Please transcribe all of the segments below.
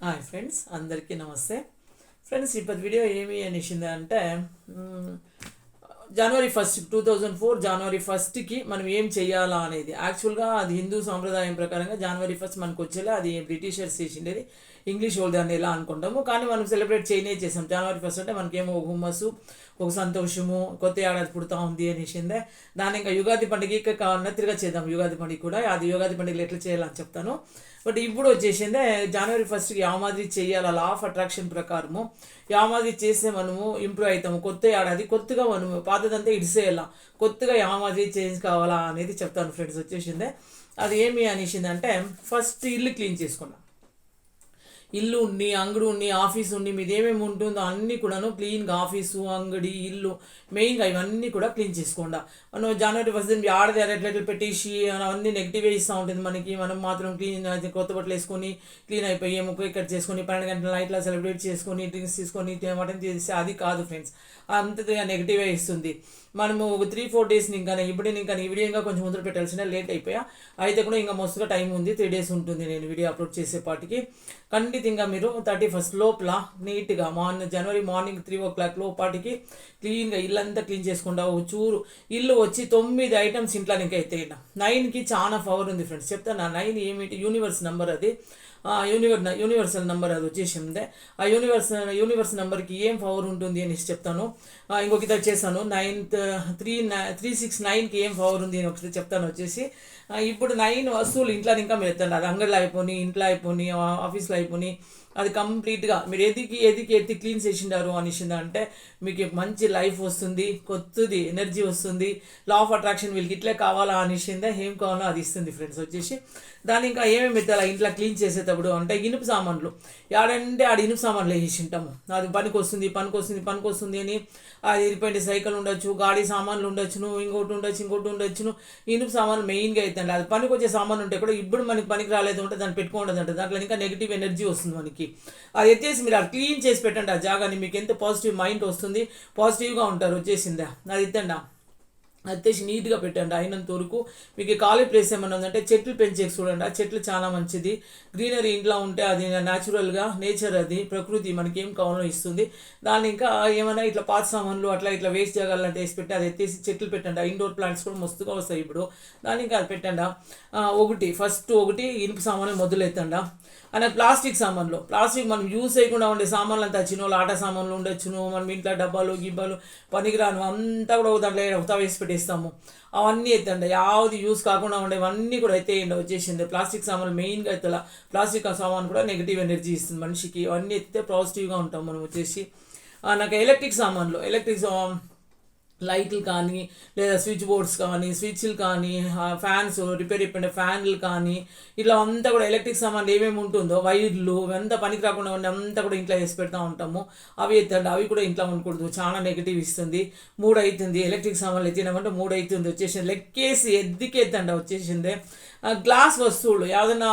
Hi friends, అందరికీ నమస్తే. Friends, ఇప్పుడు వీడియో ఏమి అనేసింది అంటే జనవరి 1 2004 జనవరి 1కి మనం ఏం చేయాలా అనేది. యాక్చువల్గా అది హిందూ సాంప్రదాయం ప్రకారంగా జనవరి 1 మనకు వచ్చేలా అది బ్రిటిషర్స్ చేసిండేది. ఇంగ్లీష్ వాళ్ళు దాన్ని ఎలా అనుకుంటాము, కానీ మనం సెలబ్రేట్ చేసాం. జనవరి 1 అంటే మనకేమో ఒక హుమ్మస్సు, ఒక సంతోషము, కొత్త ఏడాది పుడతా ఉంది అనేసిందే. దాన్ని ఇంకా యుగాది పండుగకి కావాలన్నా తిరిగా చేద్దాం. యుగాది పండుగ కూడా అది యుగాది పండుగలు ఎట్లా చేయాలని చెప్తాను. బట్ ఇప్పుడు వచ్చేసిందే జనవరి 1కి మాదిరి చేయాలి. లా ఆఫ్ అట్రాక్షన్ ప్రకారము మాదిరి చేస్తే మనము ఇంప్రూవ్ అవుతాము. కొత్త ఏడాది కొత్తగా మనము పాతదంతా ఇడిసేయాల, కొత్తగా మాదిరి చేంజ్ కావాలా అనేది చెప్తాను ఫ్రెండ్స్. వచ్చేసిందే అది ఏమి అనేసిందంటే, ఫస్ట్ ఇల్లు క్లీన్ చేసుకున్నాం. ఇల్లు ఉండి, అంగడి ఉండి, ఆఫీస్ ఉండి, మీది ఏమేమి ఉంటుందో అన్నీ కూడాను క్లీన్గా ఆఫీసు, అంగడి, ఇల్లు మెయిన్గా ఇవన్నీ కూడా క్లీన్ చేసుకోండి. మనం జనవరి 1 ఆడది ఎట్లా పెట్టేసి అవన్నీ నెగిటివ్ ఇస్తూ ఉంటుంది మనకి. మనం మాత్రం క్లీన్ కొత్త బట్టలు వేసుకొని క్లీన్ అయిపోయి ముక్క కట్ చేసుకొని 12 గంటల నైట్లా సెలబ్రేట్ చేసుకొని డ్రింక్స్ తీసుకొని మటన్ చేస్తే అది కాదు ఫ్రెండ్స్. అంతగా నెగిటివే ఇస్తుంది. మనము ఒక 3-4 డేస్ ఇంకా ఈ వీడియో ఇంకా కొంచెం ముందు పెట్టాల్సిన లేట్ అయిపోయా. అయితే కూడా ఇంకా మస్తుగా టైం ఉంది, 3 డేస్ ఉంటుంది నేను వీడియో అప్లోడ్ చేసేపాటికి. ఖండితంగా మీరు 31 లోపల నీట్గా జనవరి మార్నింగ్ 3 o'clock లోపాటికి క్లీన్గా ఇల్లంతా క్లీన్ చేసుకుంటా. ఒక చూరు ఇల్లు వచ్చి 9 ఐటమ్స్ ఇంట్లో ఇంకా ఎత్తేయండి. 9కి చాలా పవర్ ఉంది ఫ్రెండ్స్. చెప్తాను. 9 ఏమిటి? యూనివర్స్ నెంబర్ అది. యూనివర్సల్ నెంబర్ అది వచ్చేసిందే. ఆ యూనివర్స్ నెంబర్కి ఏం పవర్ ఉంటుంది అనేసి చెప్తాను. ఇంకొక ఇద్దరు చేశాను. 369కి ఏం పవర్ ఉంది అని ఒకసారి చెప్తాను. వచ్చేసి ఇప్పుడు 9 వస్తువులు ఇంట్లో ఇంకా మీరు ఎత్తండి. అది అంగడిలో అయిపోయి, ఇంట్లో అయిపోయి, ఆఫీస్లో అయిపోయి, అది కంప్లీట్గా మీరు ఎత్తి క్లీన్ చేసిండారు అనేసింది అంటే మీకు మంచి లైఫ్ వస్తుంది, కొత్తది ఎనర్జీ వస్తుంది. లా ఆఫ్ అట్రాక్షన్ వీళ్ళకి ఇట్లే కావాలా అనేసిందే, ఏం కావాలో అది ఇస్తుంది ఫ్రెండ్స్. వచ్చేసి దాన్ని ఇంకా ఏమేమి ఎత్తాలా ఇంట్లో క్లీన్ చేసేటప్పుడు అంటే ఇనుపు సామాన్లు. ఆడంటే ఆడ ఇనుపు సామాన్లు వేసి ఉంటాము. అది పనికి వస్తుంది అని అది ఇరిపోయింది. సైకిల్ ఉండొచ్చు, గాడి సామాన్లు ఉండొచ్చును, ఇంకోటి ఉండొచ్చును. ఇనుపు సామాన్లు మెయిన్గా అవుతుంది. అది పనికి వచ్చే సామాన్లు ఉంటే కూడా ఇప్పుడు మనకి పనికి రాలేదు అంటే దాన్ని పెట్టుకోండి. దాంట్లో ఇంకా నెగిటివ్ ఎనర్జీ వస్తుంది మనకి. అది ఎత్తేసి మీరు అది క్లీన్ చేసి పెట్టండి ఆ జాగాని. మీకు ఎంత పాజిటివ్ మైండ్ వస్తుంది, పాజిటివ్గా ఉంటారు. వచ్చేసిందా అది ఎత్తండి. అత్తేసి నీట్గా పెట్టండి. అయినంత వరకు మీకు ఖాళీ ప్లేస్ ఏమైనా ఉందంటే చెట్లు పెంచేకి చూడండి. ఆ చెట్లు చాలా మంచిది. గ్రీనరీ ఇంట్లో ఉంటే అది న్యాచురల్గా నేచర్, అది ప్రకృతి మనకి ఏం కావాలో ఇస్తుంది. దాన్ని ఇంకా ఏమైనా ఇట్లా పాత సామాన్లు అట్లా వేస్ట్ జాగాలు అంటే వేసి పెట్టి అది ఎత్తేసి చెట్లు పెట్టండి. ఇండోర్ ప్లాంట్స్ కూడా మస్తుగా వస్తాయి ఇప్పుడు. దాన్ని ఇంకా అది పెట్టండి. ఫస్ట్ ఇనుపు సామాన్లు మొదలెత్తండి. అనే ప్లాస్టిక్ మనం యూస్ చేయకుండా ఉండే సామాన్లు అంతా చిన్నోళ్ళు ఆట సామాన్లు ఉండొచ్చును. మనం ఇంట్లో డబ్బాలు గిబ్బాలు పనికిరాను అంతా కూడా దాంట్లో ఉతా వేసి పెట్టేస్తాము. అవన్నీ ఎత్తండి. యావది యూస్ కాకుండా ఉండేవన్నీ కూడా ఎత్తేయండి. వచ్చేసింది ప్లాస్టిక్ సామాన్లు మెయిన్గా ఎత్తలా. ప్లాస్టిక్ సామాన్ కూడా నెగిటివ్ ఎనర్జీ ఇస్తుంది మనిషికి. అవన్నీ ఎత్తితే పాజిటివ్గా ఉంటాం మనం. వచ్చేసి నాకు ఎలక్ట్రిక్ లైట్లు కానీ, లేదా స్విచ్ బోర్డ్స్ కానీ, స్విచ్లు కానీ, ఫ్యాన్స్ రిపేర్ అయిపోయిన ఫ్యాన్లు కానీ, ఇట్లా అంతా కూడా ఎలక్ట్రిక్ సామాన్లు ఏమేమి ఉంటుందో వైర్లు అంతా పనికి రాకుండా ఉండి అంతా కూడా ఇంట్లో వేసి పెడతా ఉంటాము. అవి ఎత్తండి. అవి కూడా ఇంట్లో ఉండకూడదు, చాలా నెగిటివ్ ఇస్తుంది. 3 అవుతుంది. ఎలక్ట్రిక్ సామాన్లు ఎత్తినామంటే 3 అవుతుంది. వచ్చేసింది. లెక్కేసి ఎద్దికెత్తండి. వచ్చేసిందే. గ్లాస్ వస్తువులు ఏదైనా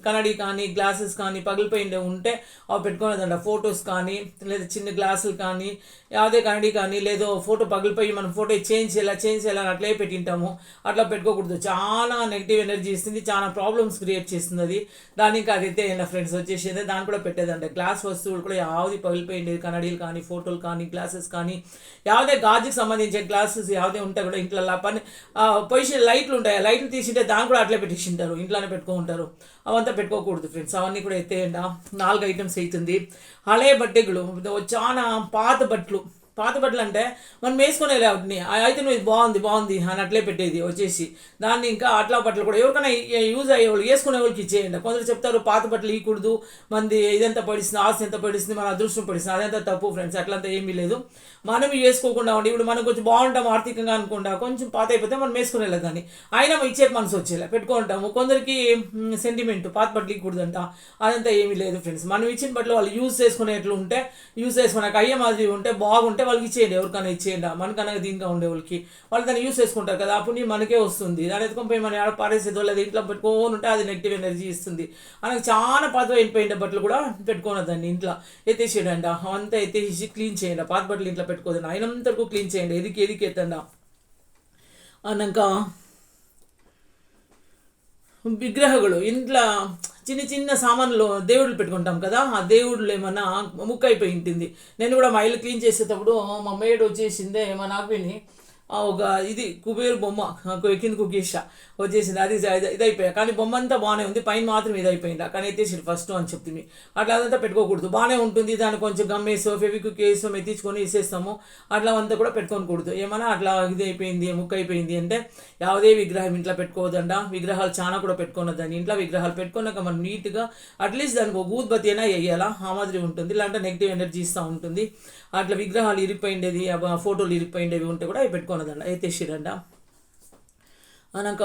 కన్నడి కానీ, గ్లాసెస్ కానీ పగిలిపోయిండే ఉంటే అవి పెట్టుకునేదండి. ఫొటోస్ కానీ, లేదా చిన్న గ్లాసులు కానీ, యాదే కన్నడి కానీ, లేదో ఫోటో పగిలిపోయి మనం ఫోటో చేంజ్ చేయాలని అట్లే పెట్టింటాము. అట్లా పెట్టుకోకూడదు. చాలా నెగిటివ్ ఎనర్జీ ఇస్తుంది, చాలా ప్రాబ్లమ్స్ క్రియేట్ చేస్తుంది అది. దానికి అది అయితే ఫ్రెండ్స్ వచ్చేసింది. దాన్ని కూడా పెట్టేదండి. గ్లాస్ వస్తువులు కూడా యావది పగిలిపోయిండేది, కన్నడీలు కానీ, ఫోటోలు కానీ, గ్లాసెస్ కానీ, యావదే గాజుకి సంబంధించిన గ్లాసెస్ యావదే ఉంటాయి కూడా ఇంట్లో పని పొజిషన్ లైట్లు ఉంటాయి. లైట్లు తీసింటే దాన్ని కూడా అట్లే పెట్టింటారు, ఇంట్లోనే పెట్టుకుంటారు. అవంతా పెట్టుకోకూడదు ఫ్రెండ్స్. అవన్నీ కూడా ఎత్తేయండి. 4 ఐటమ్స్ అవుతుంది. హళే బట్టెలు, చాలా పాత బట్టలు అంటే మనం వేసుకునే వాటిని అయితే నువ్వు బాగుంది అని అట్లే పెట్టేది. వచ్చేసి దాన్ని ఇంకా అట్లా బట్టలు కూడా ఎవరికైనా యూజ్ అయ్యే వాళ్ళు వేసుకునే వాళ్ళకి ఇచ్చేయండి. కొందరు చెప్తారు పాత బట్టలు ఇవ్వకూడదు, మంది ఇదంతా పడిస్తుంది, ఆస్తి ఎంత పడిస్తుంది, మన అదృష్టం పడిస్తుంది. అదంతా తప్పు ఫ్రెండ్స్. అట్లంతా ఏమీ లేదు. మనం వేసుకోకుండా ఉండి ఇప్పుడు మనం కొంచెం బాగుంటాం ఆర్థికంగా అనుకుంటా, కొంచెం పాత అయిపోతే మనం వేసుకునేలేదు. కానీ అయినా ఇచ్చే మనసు వచ్చేలా పెట్టుకుంటాము. కొందరికి సెంటిమెంట్ పాత బట్టలు ఇవ్వకూడదంట. అదంతా ఏమీ లేదు ఫ్రెండ్స్. మనం ఇచ్చిన బట్టలు వాళ్ళు యూజ్ చేసుకునేట్లు ఉంటే, యూజ్ చేసుకున్నాక అయ్యే మాదిరి ఉంటే బాగుంటే వాళ్ళకి ఇచ్చేయండి. ఎవరికైనా ఇచ్చేయండి. మనకన్నా దీనిగా ఉండే వాళ్ళకి వాళ్ళు దాన్ని యూజ్ చేసుకుంటారు కదా, అప్పుడు మనకే వస్తుంది. దాన్ని ఎత్తుకొని పోయి మన పారేసేదో లేదా ఇంట్లో పెట్టుకొని ఉంటే అది నెగిటివ్ ఎనర్జీ ఇస్తుంది. మనకు చాలా పాత అయిపోయిన బట్టలు కూడా పెట్టుకోను దాన్ని ఇంట్లో ఎత్తేసేయండి. అంతా ఎత్తేసి క్లీన్ చేయండి. పాత బట్టలు ఇంట్లో పెట్టుకోదండి. అయినంతవరకు క్లీన్ చేయండి. ఎదికి ఎత్తండి. అన్నాక విగ్రహಗಳು ఇంట్లో చిన్న చిన్న సామాన్లు దేవుళ్ళు పెట్టుకుంటాం కదా, ఆ దేవుళ్ళు ఏమన్నా ముక్క అయిపోయి ఉంటుంది. నేను కూడా మా ఇల్లు క్లీన్ చేసేటప్పుడు మా మేడ్ వచ్చేసిందే మా నాకుని ఒక ఇది కుబేరు బొమ్మ కింద కుకేసా వచ్చేసింది. అది ఇది అయిపోయా, కానీ బొమ్మ అంతా బాగానే ఉంది, పైన మాత్రం ఇది అయిపోయిందా, కానీ ఎత్తేసి ఫస్ట్ అని చెప్తుంది. అట్లా అదంతా పెట్టుకోకూడదు. బాగానే ఉంటుంది, దాన్ని కొంచెం గమ్మేసో ఫెవిక్విక్ వేసో ఎత్తించుకొని వేసేస్తాము. అట్లా అంతా కూడా పెట్టుకోకూడదు. ఏమన్నా అట్లా ఇది అయిపోయింది ముక్క అయిపోయింది అంటే ಯಾವುದೇ విగ్రహం ఇంట్లో పెట్టుకోవద్దంట. విగ్రహాలు చాలా కూడా పెట్టుకోనద్దండి. ఇంట్లో విగ్రహాలు పెట్టుకున్నాక మనం నీట్గా అట్లీస్ట్ దానికి ఒక ఊద్బత్తి అయినా వేయాలా, ఆ మాదిరి ఉంటుంది. ఇలాంటి నెగిటివ్ ఎనర్జీ ఇస్తూ ఉంటుంది. అట్లా విగ్రహాలు ఇరిగిపోయిండేది, ఫోటోలు ఇరిగిపోయిండేవి ఉంటే కూడా అవి పెట్టుకోనదండ, ఎత్తేసిరంట. అనక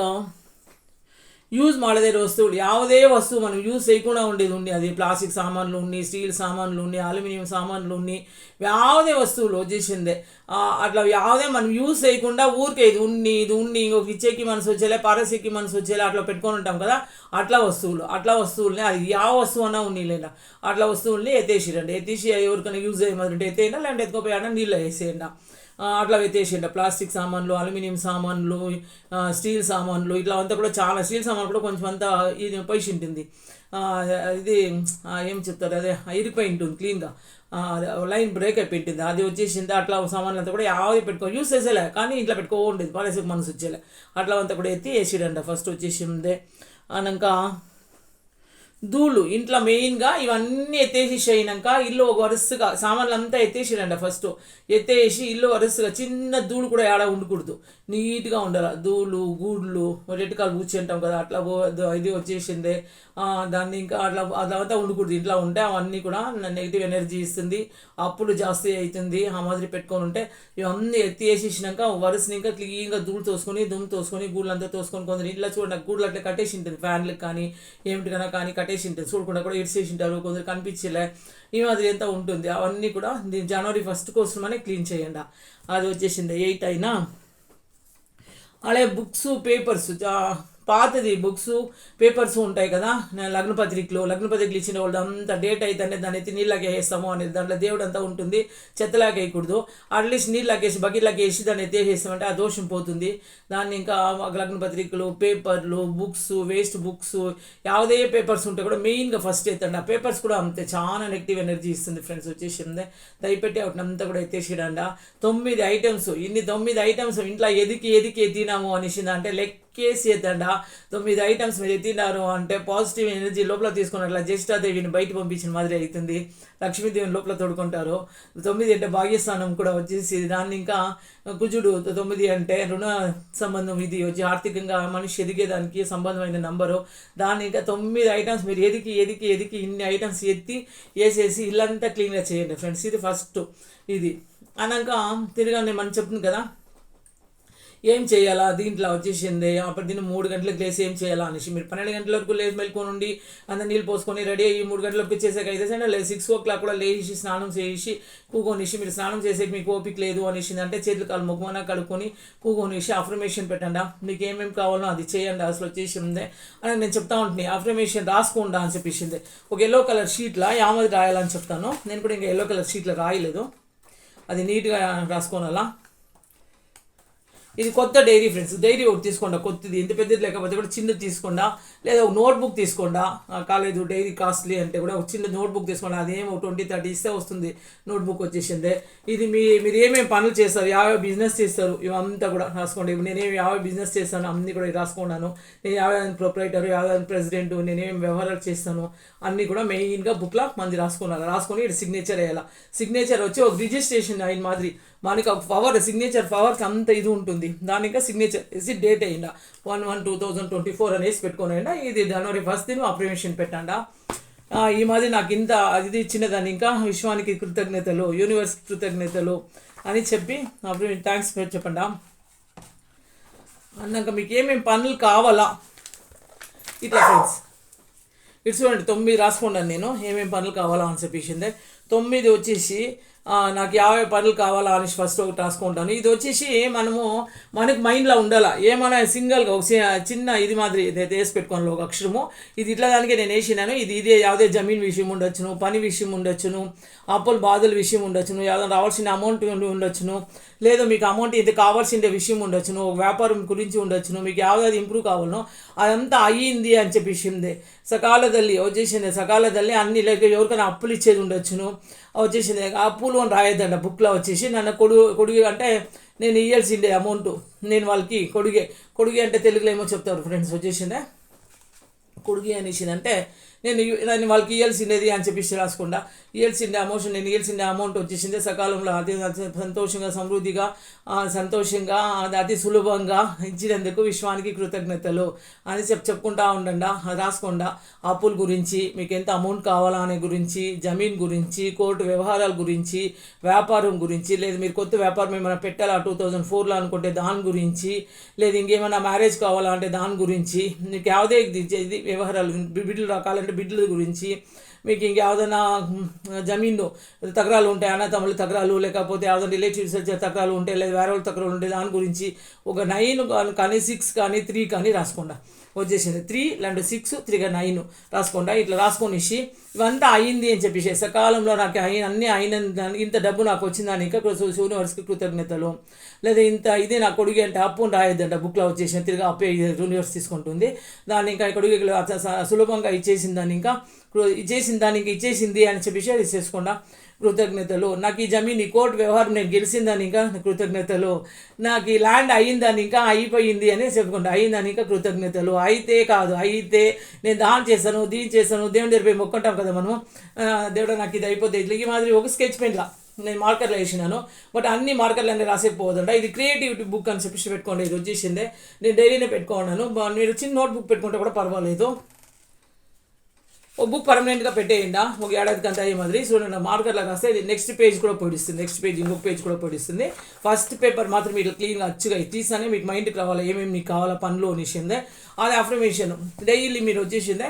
యూజ్ ಮಾಡದೇ వస్తువులు, ಯಾವುದೇ వస్తువు మనం యూజ్ చేయకుండా ఉండేది ఉండి, అది ప్లాస్టిక్ సామాన్లు ఉన్ని, స్టీల్ సామాన్లు ఉన్ని, అల్యూమినియం సామాన్లు ఉన్ని, ಯಾವುದೇ వస్తువులు వచ్చేసిందే అట్లా ಯಾವುದೇ మనం యూజ్ చేయకుండా ఊరికే ఇది ఉన్ని ఇంకొక ఇచ్చేకి మనసు వచ్చేలే, పారసీకి మనసు వచ్చేలే అట్లా పెట్టుకొని ఉంటాం కదా, అట్లా వస్తువుల్ని అది ಯಾವ వస్తువు అన్నా ఉన్నీలేండి, అట్లా వస్తువుల్ని ఎత్తేసిరండి. ఎత్తేసి ఎవరికైనా యూజ్ చేయమంటే ఎత్తేయండి, లేదంటే ఎత్తుకోపోయాడా నీళ్ళు వేసేయండి. అట్లా ఎత్తేసిండ. ప్లాస్టిక్ సామాన్లు, అల్యూమినియం సామాన్లు, స్టీల్ సామాన్లు ఇట్లా అంతా కూడా చాలా, స్టీల్ సామాన్లు కూడా కొంచెం అంతా ఇది పైసి ఉంటుంది, ఇది ఏం చెప్తారు అదే ఇరిగిపోయి ఉంటుంది క్లీన్గా, లైన్ బ్రేక్ అయిపోయి ఉంటుంది, అది వచ్చేసింది. అట్లా సామాన్లు అంతా కూడా యావది యూజ్ చేసేలే, కానీ ఇంట్లో పెట్టుకోండేది, పాలసీకి మనసు వచ్చేలే, అట్లా అంతా కూడా ఎత్తి వేసిడంట ఫస్ట్ వచ్చేసిందే. అనాక ధూళు ఇంట్లో మెయిన్గా ఇవన్నీ ఎత్తేసి అయినాక ఇల్లు ఒక వరుసగా సామాన్లు అంతా ఎత్తేసిరంట ఫస్ట్. ఎత్తేసి ఇల్లు వరుసగా చిన్న ధూళు కూడా ఏడ ఉండకూడదు, నీట్గా ఉండాలి. ధూళు గూడ్లు రెట్టికాలు కూర్చి అంటాం కదా, అట్లా ఇది వచ్చేసిందే. దాన్ని ఇంకా అదంతా ఉండకూడదు. ఇంట్లో ఉంటే అవన్నీ కూడా నెగిటివ్ ఎనర్జీ ఇస్తుంది, అప్పులు జాస్తి అవుతుంది. ఆ మాదిరి పెట్టుకొని ఉంటే ఇవన్నీ ఎత్తి వేసేసినాక వరుసని ఇంకా క్లీన్గా ధూళు తోసుకొని గూళ్ళంతా తోసుకొని, కొందరు ఇంట్లో చూడండి గూళ్ళు అట్లా కట్టేసి ఉంటుంది, ఫ్యాన్లకు కానీ ఏమిటికైనా కానీ కట్టేసి ఉంటుంది, చూడకుండా కూడా ఇడిసేసి ఉంటారు, కొందరు కనిపించలే, ఈ మాదిరి ఎంత ఉంటుంది. అవన్నీ కూడా జనవరి 1 కోసమనే క్లీన్ చేయండి. అది వచ్చేసింది 8 అయినా. అలాగే బుక్స్ పేపర్స్, పాతది బుక్స్ పేపర్స్ ఉంటాయి కదా, లగ్న పత్రికలు ఇచ్చిన వాళ్ళు అంతా డేట్ అయితే దాన్ని ఎత్తి నీళ్ళకి వేస్తాము అనేది, దాంట్లో దేవుడు అంతా ఉంటుంది, చెత్తలాగా వేయకూడదు. అట్లీస్ట్ నీళ్ళకి వేసి బకెట్లకి వేసి దాన్ని ఎత్తేసేస్తామంటే ఆ దోషం పోతుంది. దాన్ని ఇంకా లగ్న పత్రికలు, పేపర్లు, బుక్స్, వేస్ట్ బుక్స్, ಯಾವುದೇ పేపర్స్ ఉంటే కూడా మెయిన్గా ఫస్ట్ ఎత్తండి. ఆ పేపర్స్ కూడా అంతే చాలా నెగిటివ్ ఎనర్జీ ఇస్తుంది ఫ్రెండ్స్. వచ్చేసిందే దయపెట్టి వాటినంతా కూడా ఎత్తేసిడండ. 9 ఐటమ్స్, ఇన్ని 9 ఐటమ్స్ ఇంట్లో ఎదికి తినాము అనేసింది అంటే కేసి ఎత్తండా. 9 ఐటమ్స్ మీరు ఎత్తినారు అంటే పాజిటివ్ ఎనర్జీ లోపల తీసుకున్నట్ల జ్యేష్ఠాదేవిని బయట పంపించిన మాదిరి అవుతుంది, లక్ష్మీదేవిని లోపల తోడుకుంటారు. 9 అంటే భాగ్యస్థానం కూడా వచ్చేసి, దాన్ని ఇంకా కుజుడు 9 అంటే రుణ సంబంధం, ఇది వచ్చి ఆర్థికంగా మనిషి ఎదిగేదానికి సంబంధమైన నంబరు. దాన్ని ఇంకా 9 ఐటమ్స్ మీరు ఎదికి ఇన్ని ఐటమ్స్ ఎత్తి వేసేసి ఇల్లంతా క్లీన్గా చేయండి ఫ్రెండ్స్. ఇది ఫస్ట్. ఇది అన్నాక తిరగానే మనం చెప్తుంది కదా ఏం చేయాలా, దీంట్లో వచ్చేసింది అప్పుడు దీన్ని 3 గంటలకు లేసి ఏం చేయాలా అనేసి, మీరు 12 గంటల వరకు లేచి మెలుకొని అంత నీళ్ళు పోసుకొని రెడీ అయ్యి 3 గంటలకు చేసాక అయితే 6 o'clock కూడా లేచి స్నానం చేసి కూకొనిసి, మీరు స్నానం చేసేకి మీకు ఓపిక లేదు అనేసింది అంటే చేతులు కాలు ముఖమన కడుక్కొని కూకొనిసి అఫర్మేషన్ పెట్టండి. మీకు ఏమేమి కావాలో అది చేయండి. అసలు వచ్చేసిందే అని నేను చెప్తా ఉంటుంది. అఫర్మేషన్ రాసుకోండా అని చెప్పేసింది. ఒక ఎల్లో కలర్ షీట్లో యామది రాయాలని చెప్తాను. నేను కూడా ఇంకా ఎల్లో కలర్ షీట్లో రాయలేదు, అది నీట్గా రాసుకోనాలా. ఇది కొత్త డైరీ ఫ్రెండ్స్, డైరీ ఒకటి తీసుకోండి కొత్తది, ఎంత పెద్దది లేకపోతే కూడా చిన్నది తీసుకోండా, లేదా ఒక నోట్బుక్ తీసుకోండా. కాలేదు డైరీ కాస్ట్లీ అంటే కూడా ఒక చిన్న నోట్బుక్ తీసుకోండి, అదేమో 20-30 ఇస్తే వస్తుంది నోట్బుక్ వచ్చేసిందే. ఇది మీరు ఏమేమి పనులు చేస్తారు, యావే బిజినెస్ చేస్తారు ఇవంతా కూడా రాసుకోండి. ఇప్పుడు నేనేమి యావే బిజినెస్ చేస్తాను అన్నీ కూడా రాసుకున్నాను. నేను యావే ప్రొపరైటర్, యావే ప్రెసిడెంట్, నేనేమి వ్యవహారాలు చేస్తాను అన్నీ కూడా మెయిన్గా బుక్లో మంది రాసుకొని ఇటు సిగ్నేచర్ వేయాలి. సిగ్నేచర్ వచ్చి ఒక రిజిస్ట్రేషన్ అయిన మాదిరి మనకి ఒక పవర్, సిగ్నేచర్ పవర్కి అంత ఇది ఉంటుంది. దానికి సిగ్నేచర్ వేసి డేట్ అయ్యిందా 1/1/2024 అనేసి పెట్టుకోనండి. ఇది జనవరి 1 అప్రిమేషన్ పెట్టండా. ఈ మాది నాకు ఇంత ఇది ఇచ్చినదాన్ని ఇంకా విశ్వానికి కృతజ్ఞతలు, యూనివర్స్ కృతజ్ఞతలు అని చెప్పి థ్యాంక్స్ చెప్పండా. అన్నాక మీకు ఏమేమి పనులు కావాలా ఇట్లా ఫ్రెండ్స్ ఇటు చూడండి 9 రాసుకున్నాను నేను ఏమేమి పనులు కావాలా అని చెప్పేసిందే. 9 వచ్చేసి నాకు 50 పనులు కావాలా అని ఫస్ట్ ఒకటి రాసుకుంటాను. ఇది వచ్చేసి మనకు మైండ్లో ఉండాలా, ఏమైనా సింగిల్గా ఒక చిన్న ఇది మాదిరి వేసి పెట్టుకోవాలి ఒక అక్షరము. ఇది ఇట్లా దానికే నేను వేసినాను. ఇదే ಯಾವುದೇ జమీన్ విషయం ఉండొచ్చును, పని విషయం ఉండొచ్చును, అప్పుల బాధల విషయం ఉండొచ్చును, ఏదైనా రావాల్సిన అమౌంట్ ఉండొచ్చును, లేదా మీకు అమౌంట్ ఇది కావాల్సిన విషయం ఉండొచ్చును, ఒక వ్యాపారం గురించి ఉండొచ్చును, మీకు యాವ್ದಾದ್ರು ఇంప్రూవ్ కావాలనో అదంతా అయ్యింది అని చెప్పి విషయందే. సకాలದಲ್ಲಿ వచ్చేసింది, సకాలದಲ್ಲಿ అన్ని లేక ఎవరికైనా అప్పులు ఇచ్చేది ఉండొచ్చును వచ్చేసింది. అప్పులు అని రాయొద్దంట బుక్లో వచ్చేసి. నన్ను కొడుగు అంటే నేను ఇవ్వాల్సిందే అమౌంట్, నేను వాళ్ళకి కొడుగే అంటే తెలుగులో ఏమో చెప్తారు ఫ్రెండ్స్ వచ్చేసిందే. కొడుగి అనేసిందంటే నేను వాళ్ళకి ఇవ్వాల్సిందేది అని చెప్పేసి రాసుకుండా నేను ఇవ్వాల్సిందే అమౌంట్ వచ్చేసిందే సకాలంలో అతి సంతోషంగా సమృద్ధిగా సంతోషంగా అతి సులభంగా ఇచ్చినందుకు విశ్వానికి కృతజ్ఞతలు అని చెప్పుకుంటా ఉండండి. అది రాసుకోండా. అప్పుల గురించి, మీకు ఎంత అమౌంట్ కావాలా అనే గురించి, జమీన్ గురించి, కోర్టు వ్యవహారాల గురించి, వ్యాపారం గురించి, లేదు మీరు కొత్త వ్యాపారం ఏమైనా పెట్టాలా 2004లో అనుకుంటే దాని గురించి, లేదు ఇంకేమైనా మ్యారేజ్ కావాలా అంటే దాని గురించి, మీకు ಯಾವುದೇ ఇది వ్యవహారాలు బిడ్డలు రకాలంటే బిడ్డల గురించి, మీకు ఇంకేదైనా జమీన్లో తగరాలు ఉంటాయి, అన్నతమ్ముల తగరాలు, లేకపోతే ఏదైనా రిలేటివ్స్ తగరాలు ఉంటాయి, లేదా వేరే వాళ్ళ తగరాలు ఉంటాయి, దాని గురించి ఒక 9 కానీ 6 కానీ 3 కానీ రాసుకోండి. వచ్చేసింది 3 లేదంటే 6 3 9 రాసుకోండి. ఇట్లా రాసుకొనిసి ఇవంతా అయింది అని చెప్పేసి సకాలంలో నాకు అన్నీ అయిన ఇంత డబ్బు నాకు వచ్చిందని ఇంకా యూనివర్స్కి కృతజ్ఞతలు, లేదా ఇంత ఇది నా కొడుకు అంటే అప్పు రాయొద్దంట బుక్లో వచ్చేసిన తిరిగి అప్పే యూనివర్స్ తీసుకుంటుంది. దాన్ని ఇంకా కొడుకు సులభంగా ఇచ్చేసిన దాన్ని ఇంకా ఇచ్చేసింది అని చెప్పేసి అది చేసుకోండా. కృతజ్ఞతలు. నాకు ఈ జమీన్ ఈ కోర్టు వ్యవహారం నేను గెలిచిందని ఇంకా కృతజ్ఞతలు. నాకు ఈ ల్యాండ్ అయ్యిందని ఇంకా అయిపోయింది అని చెప్పుకుంటా. అయ్యిందని ఇంకా కృతజ్ఞతలు. అయితే కాదు, అయితే నేను దాని చేశాను, దీని చేశాను, దేవుని దగ్గర పోయి మొక్కుంటాం కదా మనము, దేవుడు నాకు ఇది అయిపోతే ఇట్లా ఈ మాదిరి ఒక స్కెచ్ పెన్లా నేను మార్కర్లో వేసినాను. బట్ అన్ని మార్కర్లు అన్నీ రాసేకపోదంట. ఇది క్రియేటివిటీ బుక్ అని చెప్పేసి పెట్టుకోండి. ఇది వచ్చేసిందే, నేను డైరీనే పెట్టుకున్నాను. మీరు చిన్న నోట్ బుక్ పెట్టుకుంటే కూడా పర్వాలేదు. ఒక బుక్ పర్మనెంట్గా పెట్టేయండి ఒక ఏడాదికి అంతా అయ్యే మాదిరి. చూడండి మార్కర్లో రాస్తే ఇది నెక్స్ట్ పేజ్ కూడా పొడిస్తుంది, నెక్స్ట్ పేజ్ ఇంకొక పేజ్ కూడా పొడిస్తుంది. ఫస్ట్ పేపర్ మాత్రం ఇట్లా క్లీన్గా అచ్చుగా తీసానే మీకు మైండ్కి రావాలి ఏమేమి మీకు కావాలా పనులు అనేసిందే. అది అఫర్మేషన్ డైలీ మీరు వచ్చేసిందే.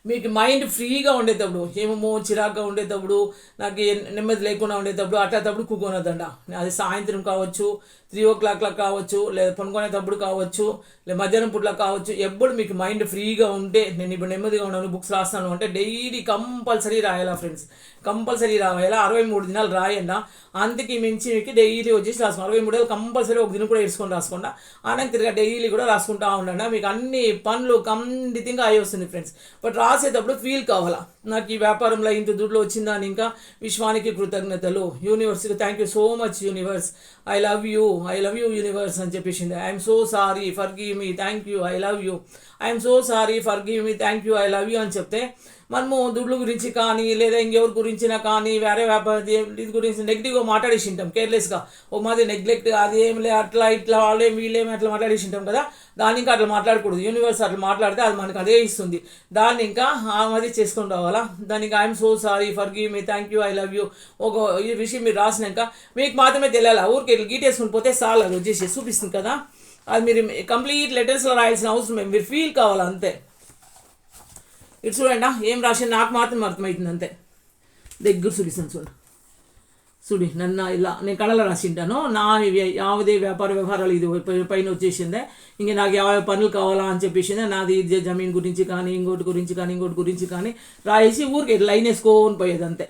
మీకు మైండ్ ఫ్రీగా ఉండేటప్పుడు, ఏమేమో చిరాగ్గా ఉండేటప్పుడు, నాకు నెమ్మది లేకుండా ఉండేటప్పుడు అట్లాటప్పుడు కూకొనొద్దండ. అది సాయంత్రం కావచ్చు, 3 o'clock కావచ్చు, లేదా పనుకునేటప్పుడు కావచ్చు, లేదా మధ్యాహ్నం పూట్ల కావచ్చు. ఎప్పుడు మీకు మైండ్ ఫ్రీగా ఉంటే నేను ఇప్పుడు నెమ్మదిగా ఉన్నాను బుక్స్ రాస్తాను అంటే డైలీ కంపల్సరీ రాయాలా ఫ్రెండ్స్, కంపల్సరీ రాయాలా. 63 దినాలు రాయండి. అందుకే మించి మీకు డైలీ వచ్చేసి రాసుకోండి. 63 కంపల్సరీ ఒక దినం కూడా వేసుకొని రాసుకోండి. అనంతరం తిరిగా డైలీ కూడా రాసుకుంటా ఉండండి. మీకు అన్ని పనులు ఖండితంగా అయి వస్తుంది ఫ్రెండ్స్. బట్ రాసేటప్పుడు ఫీల్ కావాలా, నాకు ఈ వ్యాపారంలో ఇంత దుడ్లు వచ్చిందని ఇంకా విశ్వానికి కృతజ్ఞతలు, యూనివర్స్కి thank you so much universe, I love you universe అని చెప్పేసింది. I'm so sorry for give me, thank you, I love you, I'm so sorry for give me, thank you, I love you అని చెప్తే మనము దుడ్ల గురించి కానీ లేదా ఇంకెవరి గురించినా కానీ వేరే వ్యాపారం ఇది గురించి నెగిటివ్గా మాట్లాడేసి ఉంటాం కేర్లెస్గా. ఒక మాది నెగ్లెక్ట్, అది ఏమిలే అట్లా ఇట్లా వాళ్ళేం వీళ్ళేమి అట్లా మాట్లాడేసి ఉంటాం కదా. దాన్ని ఇంకా అట్లా మాట్లాడకూడదు. యూనివర్స్ అట్లా మాట్లాడితే అది మనకు అదే ఇస్తుంది. దాన్ని ఇంకా అది చేసుకొని రావాలా. దానికి I'm so sorry for give me, thank you, I love you ఒక ఈ విషయం మీరు రాసినాక మీకు మాత్రమే తెలియాలి. ఊరికి ఇట్లా గీటేసుకుని పోతే చాలు, అది వచ్చేసి చూపిస్తుంది కదా. అది మీరు కంప్లీట్ లెటర్స్లో రాయాల్సిన అవసరం మీరు ఫీల్ కావాలి అంతే. ఇటు చూడండి ఏం రాసి నాకు మాత్రం అర్థమవుతుంది అంతే. దగ్గర చూపిస్తాను చూడి నన్ను ఇలా నేను కళలో రాసింటాను. నా యావదే వ్యాపార వ్యవహారాలు ఇది పైన వచ్చేసిందే. ఇంక నాకు 50 పనులు కావాలా అని చెప్పేసిందే. నాది జమీన్ గురించి కానీ ఇంకోటి గురించి కానీ రాసి ఊరికి లైన్ వేసుకొని పోయేది అంతే.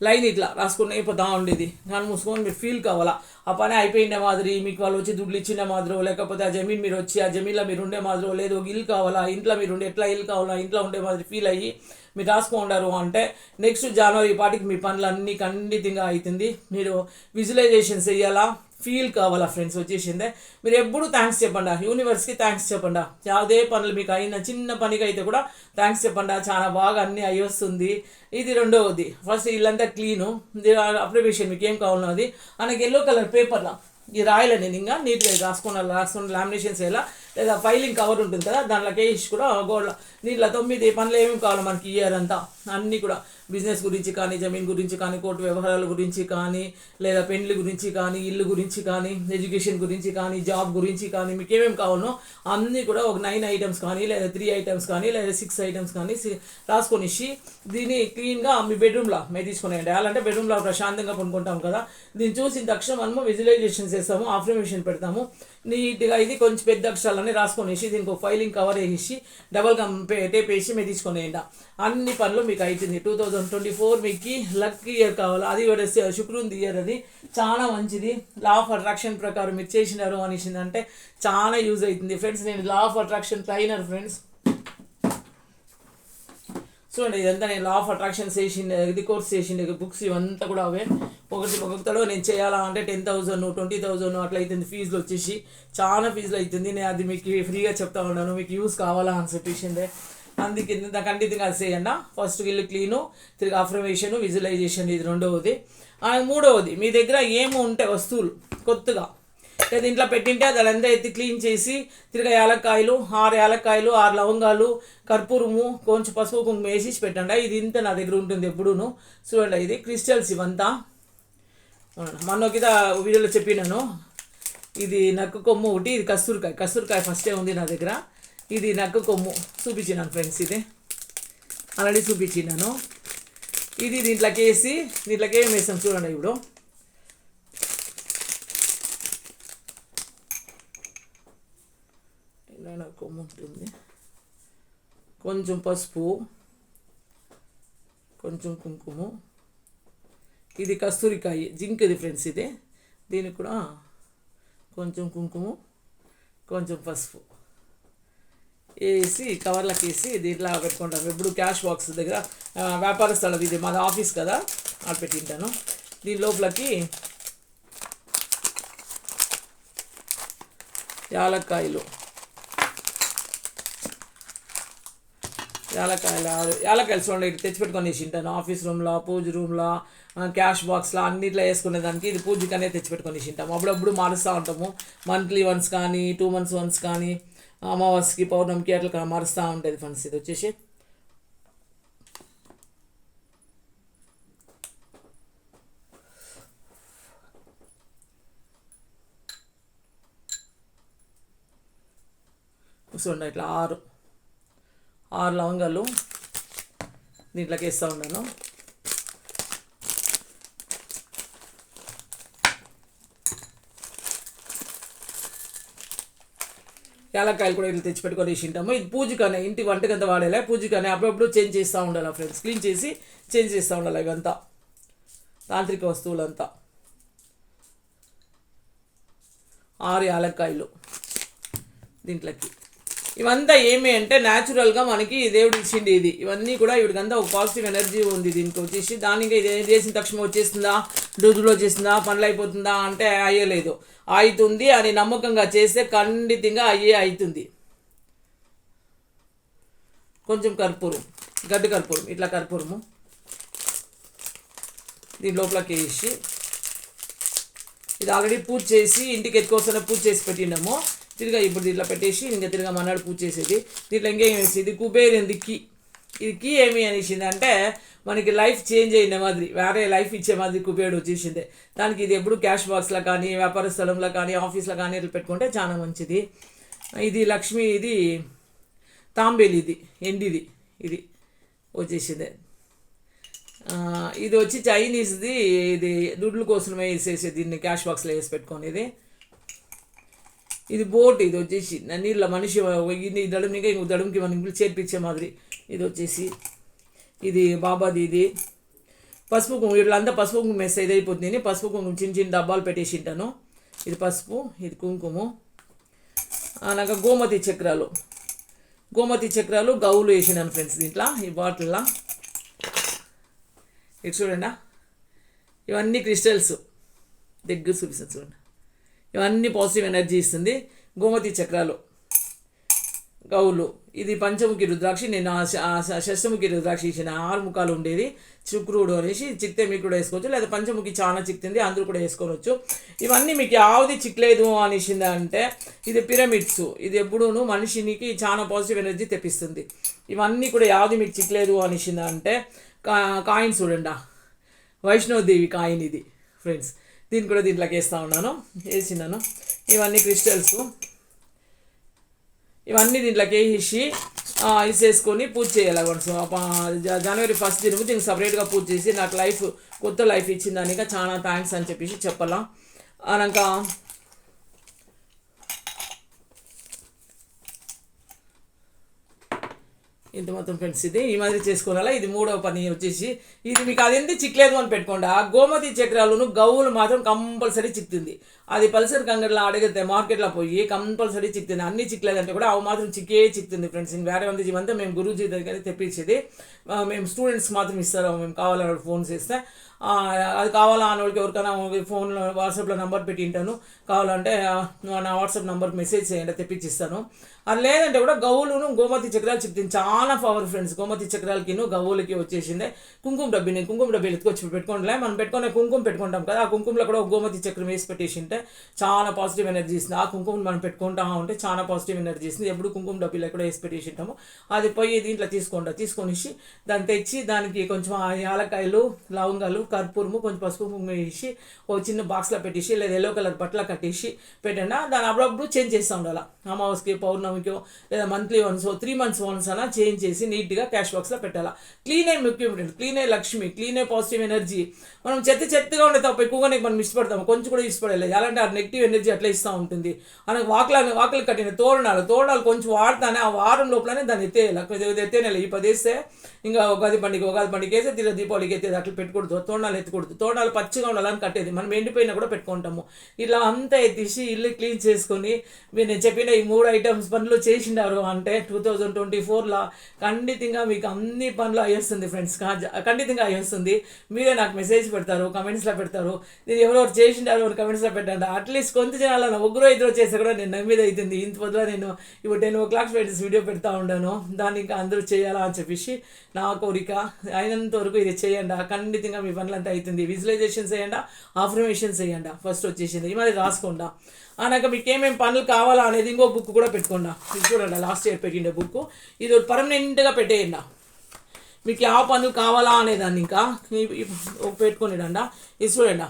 లైన్ ఇట్లా రాసుకుని అయిపోతా ఉండేది. దాన్ని మూసుకొని మీరు ఫీల్ కావాలా ఆ పని అయిపోయిన మాదిరి, మీకు వాళ్ళు వచ్చి దుడ్లు ఇచ్చిన మాదిరో, లేకపోతే ఆ జమీన్ మీరు వచ్చి ఆ జమీన్లో మీరు ఉండే మాదిరో, లేదు ఒక ఇల్లు కావాలా ఇంట్లో మీరు ఉండే ఎట్లా ఇల్లు కావాలా ఇంట్లో ఉండే మాదిరి ఫీల్ అయ్యి మీరు రాసుకుంటారు అంటే నెక్స్ట్ జనవరి పాటికి మీ పనులు అన్నీ ఖండితంగా అవుతుంది. మీరు విజువలైజేషన్ చేయాలా, ఫీల్ కావాలా ఫ్రెండ్స్ వచ్చేసిందే. మీరు ఎప్పుడు థ్యాంక్స్ చెప్పండి, యూనివర్స్కి థ్యాంక్స్ చెప్పండి. ಯಾವುದೇ పనులు మీకు అయిన చిన్న పనికి అయితే కూడా థ్యాంక్స్ చెప్పండి. చాలా బాగా అన్నీ అయ్యి వస్తుంది. ఇది రెండవది. ఫస్ట్ ఇల్లంతా క్లీను, అప్రివేషన్ మీకు ఏం కావాలో అది. మనకి ఎల్లో కలర్ పేపర్లో ఈ రాయలే నేను ఇంకా నీట్గా రాసుకుని లామినేషన్స్ వేయాలా. లేదా ఫైలింగ్ కవర్ ఉంటుంది కదా, దాంట్లోకి వేసి కూడా గోల్డ్. దీంట్లో 9 పనులు ఏమేమి కావాలి మనకి ఇయర్ అంతా, అన్నీ కూడా బిజినెస్ గురించి కానీ, జమీన్ గురించి కానీ, కోర్టు వ్యవహారాల గురించి కానీ, లేదా పెండ్లి గురించి కానీ, ఇల్లు గురించి కానీ, ఎడ్యుకేషన్ గురించి కానీ, జాబ్ గురించి కానీ, మీకు ఏమేమి కావాలో అన్నీ కూడా ఒక 9 ఐటమ్స్ కానీ, లేదా 3 ఐటమ్స్ కానీ, లేదా 6 ఐటమ్స్ కానీ రాసుకొనిసి దీన్ని క్లీన్గా మీ బెడ్రూమ్లో మేము తీసుకునేయండి. అలాంటే బెడ్రూమ్లో ప్రశాంతంగా కొనుక్కుంటాం కదా, దీన్ని చూసిన తక్షణం మనము విజువలైజేషన్ చేస్తాము, అఫర్మేషన్ పెడతాము నీట్గా. ఇది కొంచెం పెద్ద అక్షరాలన్నీ రాసుకొనేసి దీనికి ఒక ఫైలింగ్ కవర్ వేసి డబల్ గమ్ టేప్ వేసి మీరు తీసుకునేయండి. అన్ని పనులు మీకు అవుతుంది. 2024 మీకు లక్కీ ఇయర్ కావాలి, అది కూడా శుక్రుని ఇయర్. అది చాలా మంచిది. లా ఆఫ్ అట్రాక్షన్ ప్రకారం మీరు చేసినారు అనేసిందంటే చాలా యూజ్ అవుతుంది ఫ్రెండ్స్. నేను law of attraction trainer friends. చూడండి, ఇదంతా నేను లా ఆఫ్ అట్రాక్షన్ చేసిండే, ఇది కోర్స్ చేసిండే బుక్స్ ఇవంతా కూడా అవే. ఒక్కొక్కటో నేను చేయాలా అంటే 10,000 20,000 అట్లా అవుతుంది ఫీజులు వచ్చేసి, చాలా ఫీజులు అవుతుంది. నేను అది మీకు ఫ్రీగా చెప్తా ఉన్నాను, మీకు యూజ్ కావాలా అని చెప్పేసిందే. అందుకే ఖండితంగా అది చేయండి. ఫస్ట్ ఇల్లు క్లీను, తిరిగి అఫర్మేషన్, విజువలైజేషన్, ఇది రెండవది. మూడవది, మీ దగ్గర ఏమో ఉంటే వస్తువులు కొత్తగా లేదా ఇంట్లో పెట్టింటే అదంతా ఎత్తి క్లీన్ చేసి తిరిగి యాలక్కాయలు 6 యాలక్కాయలు, 6 లవంగాలు, కర్పూరము, కొంచెం పసుపు కుంకుమ వేసి పెట్టండి. ఇది ఇంత నా దగ్గర ఉంటుంది ఎప్పుడూను. చూడండి, ఇది క్రిస్టల్స్ ఇవంతా. మొన్నకి వీడియోలో చెప్పినాను. ఇది నక్కు కొమ్ము ఒకటి, ఇది కస్తూరికాయ ఫస్టే ఉంది నా దగ్గర. ఇది నక్కు కొమ్ము చూపించినాను ఫ్రెండ్స్, ఇది ఆల్రెడీ చూపించినాను. ఇది దీంట్లోకి ఏం వేసాం చూడండి. ఇప్పుడు ఇలా కొమ్ము ఉంటుంది, కొంచెం పసుపు, కొంచెం కుంకుమ. ఇది కస్తూరికాయ జింకది ఫ్రెండ్స్. ఇది దీనికి కూడా కొంచెం కుంకుమ, కొంచెం పసుపు వేసి కవర్లకు వేసి దీంట్లో పెట్టుకుంటాం. ఎప్పుడు క్యాష్ బాక్స్ దగ్గర వ్యాపార స్థలం, ఇది మాది ఆఫీస్ కదా, అక్కడ పెట్టింటాను. దీని లోపలికి యాలక్కాయలు చూడండి, ఇటు తెచ్చిపెట్టుకొని వేసింటాను. ఆఫీస్ రూమ్లో, పూజ రూమ్లో, క్యాష్ బాక్స్లో అన్నిట్లో వేసుకునే దానికి ఇది పూజకనే తెచ్చిపెట్టుకొని వేసింటాము. అప్పుడప్పుడు మారుస్తూ ఉంటాము, మంత్లీ వన్స్ కానీ 2 months వన్స్ కానీ, అమావాస్యకి పౌర్ణమికి అట్లా మారుస్తూ ఉంటుంది ఫ్రెండ్స్. ఇది వచ్చేసి చూడండి, ఇట్లా 6 లవంగాలు దీంట్లోకి వేస్తూ ఉన్నాను. యాలక్కాయలు కూడా ఇట్లా తెచ్చిపెట్టుకొని వేసింటాము. ఇది పూజకనే, ఇంటి వంటకంతా వాడేలా పూజకనే. అప్పుడప్పుడు చేంజ్ చేస్తూ ఉండాలి ఫ్రెండ్స్, క్లీన్ చేసి చేంజ్ చేస్తూ ఉండాలి. ఇవంతా తాంత్రిక వస్తువులంతా. 6 యాలక్కాయలు దీంట్లోకి. ఇవంతా ఏమి అంటే న్యాచురల్గా మనకి దేవుడు ఇచ్చింది ఇది. ఇవన్నీ కూడా వీడికంతా ఒక పాజిటివ్ ఎనర్జీ ఉంది దీనికి వచ్చేసి. దానికి ఇది ఏం చేసిన తక్షణ వచ్చేస్తుందా, రోజులో వచ్చేస్తుందా, పనులు అయిపోతుందా అంటే అయ్యలేదు. అవుతుంది అని నమ్మకంగా చేస్తే ఖండితంగా అవుతుంది. కొంచెం కర్పూరం, గడ్డి కర్పూరం, ఇట్లా కర్పూరము దీని లోపలికి వేసి, ఇది ఆల్రెడీ పూజ చేసి ఇంటికి ఎత్తుకోసమే పూజ చేసి పెట్టినాము. తిరిగా ఇప్పుడు దీంట్లో పెట్టేసి ఇంకా తిరిగా మన్నాడు పూజ చేసేది. దీంట్లో ఇంకేం వేసి, ఇది కుబేరింది కీ. ఇది కీ ఏమి అనేసింది అంటే మనకి లైఫ్ చేంజ్ అయిన మాదిరి, వేరే లైఫ్ ఇచ్చే మాదిరి కుబేరుడు వచ్చేసింది. దానికి ఇది ఎప్పుడు క్యాష్ బాక్స్లో కానీ, వ్యాపార స్థలంలో కానీ, ఆఫీస్లో కానీ ఇట్లా పెట్టుకుంటే చాలా మంచిది. ఇది లక్ష్మి, ఇది తాంబేలి, ఇది ఎండిది, ఇది వచ్చేసింది. ఇది వచ్చి చైనీస్ది, ఇది దుడ్ల కోసమే వేసేసేది. దీన్ని క్యాష్ బాక్స్లో వేసి పెట్టుకునేది. ఇది బోట్, ఇది వచ్చేసి నీళ్ళ మనిషి ఇది దడుమిగా ఇంకో దడుముకి మనకి చేర్పించే మాదిరి. ఇది వచ్చేసి ఇది బాబాది. ఇది పసుపు కుంకుమ, వీళ్ళంతా పసుపు కుంకుమ వేస్తే ఇది అయిపోతుంది. పసుపు కుంకుమ చిన్న చిన్న డబ్బాలు పెట్టేసి ఉంటాను. ఇది పసుపు, ఇది కుంకుమ. నాకు గోమతి చక్రాలు గౌలు వేసినాను ఫ్రెండ్స్ దీంట్లో, ఈ బాటిల్లో. ఇది చూడండి, ఇవన్నీ క్రిస్టల్స్ దగ్గర చూపిస్తాను చూడండి. ఇవన్నీ పాజిటివ్ ఎనర్జీ ఇస్తుంది. గోమతి చక్రాలు గౌలు. ఇది పంచముఖి రుద్రాక్షి. నేను షష్టముఖి రుద్రాక్షి ఇచ్చిన 6 ముఖాలు ఉండేది. శుక్రుడు అనేసి చిక్తే మీకు కూడా వేసుకోవచ్చు, లేదా పంచముఖి చాలా చిక్కింది అందరూ కూడా వేసుకోవచ్చు. ఇవన్నీ మీకు యావది చిక్కలేదు అనేసింది అంటే ఇది పిరమిడ్స్. ఇది ఎప్పుడూను మనిషినికి చాలా పాజిటివ్ ఎనర్జీ తెప్పిస్తుంది. ఇవన్నీ కూడా యావది మీకు చిక్కలేదు అనేసింది అంటే కాయిన్ చూడండి, వైష్ణోదేవి కాయిన్ ఇది ఫ్రెండ్స్. దీన్ని కూడా దీంట్లోకి వేస్తూ ఉన్నాను, వేసినాను. ఇవన్నీ క్రిస్టల్స్, ఇవన్నీ దీంట్లోకి వేసి వేసేసుకొని పూజ చేయాలి. జనవరి 1 దీనికి దీనికి సపరేట్గా పూజ చేసి నాకు కొత్త లైఫ్ ఇచ్చిన దానిక చాలా థ్యాంక్స్ అని చెప్పేసి చెప్పాలా. అనక ఇంత మొత్తం ఫ్రెండ్స్ ఇది ఈ మాదిరి చేసుకోవాలా. ఇది 3వ పని వచ్చేసి ఇది మీకు అదేంటి చిక్కలేదు అని పెట్టుకోండి. ఆ గోమతి చక్రాలను గవ్వులు మాత్రం కంపల్సరీ చిక్కుతుంది. అది పల్సర్ కంగడ్లో అడిగితే మార్కెట్లో పోయి కంపల్సరీ చిక్కుతుంది. అన్ని చిక్కలేదంటే కూడా అవి మాత్రం చిక్కుతుంది ఫ్రెండ్స్. వేరే వంద ఇవంతా మేము గురూజీ దగ్గర తెప్పించేది. మేము స్టూడెంట్స్ మాత్రం ఇస్తారు, మేము కావాలని ఫోన్ చేస్తే అది కావాలా అని వాళ్ళకి ఎవరికైనా ఫోన్లో వాట్సాప్లో నెంబర్ పెట్టి ఉంటాను, కావాలంటే నా వాట్సాప్ నెంబర్కి మెసేజ్ చేయండి, తెప్పించిస్తాను. అది లేదంటే కూడా గవ్వులను గోమతి చక్రాలు చెప్తుంది. చాలా పవర్ ఫ్రెండ్స్. గోమతి చక్రాలకి గవ్వులకి వచ్చేసిందే కుంకుమ డబ్బి. నేను కుంకుమ డబ్బి ఎత్తుకొచ్చి పెట్టుకోండిలే, మనం పెట్టుకునే కుంకుమ పెట్టుకుంటాం కదా, ఆ కుంకుమలో కూడా గోమతి చక్రం వేసి పెట్టేసి ఉంటే చాలా పాజిటివ్ ఎనర్జీ ఇస్తుంది. ఆ కుంకుమను మనం పెట్టుకుంటా ఉంటే చాలా పాజిటివ్ ఎనర్జీ ఇస్తుంది. ఎప్పుడు కుంకుమ డబ్బిలో కూడా వేసి పెట్టేసి ఉంటాము. అది పోయి దీంట్లో తీసుకొనేసి దాన్ని తెచ్చి దానికి కొంచెం యాలకాయలు, లవంగాలు, కర్పూరము, కొంచెం పసుపు కుంకుమ వేసి ఒక చిన్న బాక్స్లో పెట్టేసి లేదా ఎల్లో కలర్ బట్టలో కట్టేసి పెట్టండి. దాన్ని అప్పుడప్పుడు చేంజ్ చేస్తూ ఉండాలి. అమావాస్యకి, పౌర్ణమికో లేదా మంత్లీ వన్స్ 3 months వన్స్ అలా చేంజ్ చేసి నీట్గా క్యాష్ బాక్స్లో పెట్టాలా. క్లీనే ముఖ్యం, క్లీనే లక్ష్మి, క్లీనే పాజిటివ్ ఎనర్జీ. మనం చెత్తగా ఉండే తప్ప ఎక్కువగానే మనం ఇష్టపడతాము, కొంచెం కూడా ఇష్టపడలేదు. అలాంటి ఆ నెగిటివ్ ఎనర్జీ అట్లా ఇస్తూ ఉంటుంది. మనకు వాకలు కట్టిన తోరణాలు కొంచెం వాడతానే ఆ వారం లోపలనే దాన్ని ఎత్తేయాలి. ఈ 10 వేస్తే ఇంకా ఉగాది పండుగ వేస్తే తీరా దీపావళికి ఎత్తేది. అట్లా పెట్టకూడదు, తోరణాలు ఎత్తకూడదు. తోరణాలు పచ్చిగా ఉండాలని కట్టేది, మనం ఎండిపోయినా కూడా పెట్టుకుంటాము. ఇలా అంతా ఎత్తేసి ఇల్లు క్లీన్ చేసుకొని నేను చెప్పిన ఈ 3 ఐటమ్స్ పనులు చేసిండారు అంటే 2024లో ఖండితంగా మీకు అన్ని పనులు అయ్యేస్తుంది ఫ్రెండ్స్. ఖండితంగా అయ్యేస్తుంది. మీరే నాకు మెసేజ్ పెడతారు, కమెంట్స్లో పెడతారు, నేను ఎవరెవరు చేసిండారు అని కమెంట్స్లో పెట్టండి. అట్లీస్ట్ కొంత జనాలను 1-2 చేస్తే కూడా నేను నమ్మేది అవుతుంది. ఇంత పొద్దున నేను ఇప్పుడు 10 o'clock వీడియో పెడతా ఉన్నాను. దాన్ని ఇంకా అందరూ చేయాలా అని చెప్పేసి నా కోరిక. అయినంత వరకు ఇది చేయండి, ఖండితంగా మీ పనులంతా అవుతుంది. విజువలైజేషన్స్ చేయండి, అఫర్మేషన్స్ చేయండి. ఫస్ట్ వచ్చేసింది ఈ మరి రాసుకోండి. అనక మీకు ఏమేమి పనులు కావాలా అనేది ఇంకో బుక్ కూడా పెట్టుకోండి. ఇది చూడండి, లాస్ట్ ఇయర్ పెట్టిండే బుక్. ఇది పర్మనెంట్గా పెట్టేయండి. మీకు ಯಾವ పనులు కావాలా అనేదాన్ని ఇంకా పెట్టుకునేడండి. ఇది చూడండి,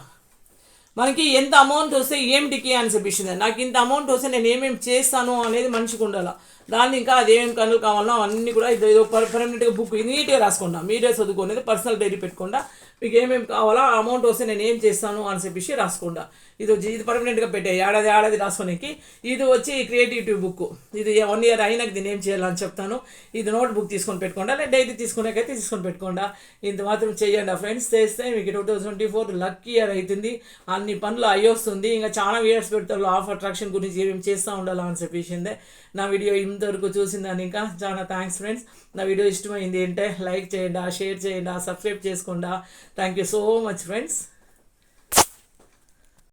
మనకి ఎంత అమౌంట్ వస్తే ఏమిటికి అని చెప్పేసింది. నాకు ఇంత అమౌంట్ వస్తే నేను ఏమేమి చేస్తాను అనేది మనిషికి ఉండాలి. దాన్ని ఇంకా అదేమేమి పనులు కావాలో అవన్నీ కూడా ఇది పర్మనెంట్గా బుక్ నీట్గా రాసుకోండి. మీరే చదువుకునేది పర్సనల్ డైరీ పెట్టుకోండి. మీకు ఏమేమి కావాలో అమౌంట్ వస్తే నేను ఏం చేస్తాను అని చెప్పేసి రాసుకోండి. ఇది పర్మనెంట్గా పెట్టే ఏడాది రాసుకోనికి. ఇది వచ్చి క్రియేటివిటీ బుక్. ఇది 1 year అయినాక దీన్ని ఏం చేయాలని చెప్తాను. ఇది నోట్ బుక్ తీసుకొని పెట్టుకోండి, లేదా డైరీ తీసుకునేకైతే తీసుకొని పెట్టుకోండి. ఇంత మాత్రం చేయండి ఫ్రెండ్స్. చేస్తే మీకు 2024 లక్కీ ఇయర్ అవుతుంది. అన్ని పనులు అయ్యొస్తుంది. ఇంకా చాలా వీడియోస్ పెడతారు ఆఫ్ అట్రాక్షన్ గురించి ఏమేమి చేస్తూ ఉండాలా అని చెప్పేసిందే. నా వీడియో ఇంతవరకు చూసిందని ఇంకా చాలా థ్యాంక్స్ ఫ్రెండ్స్. నా వీడియో ఇష్టమైంది అంటే లైక్ చేయండి, షేర్ చేయండి, సబ్స్క్రైబ్ చేసుకోండి. Thank you so much friends.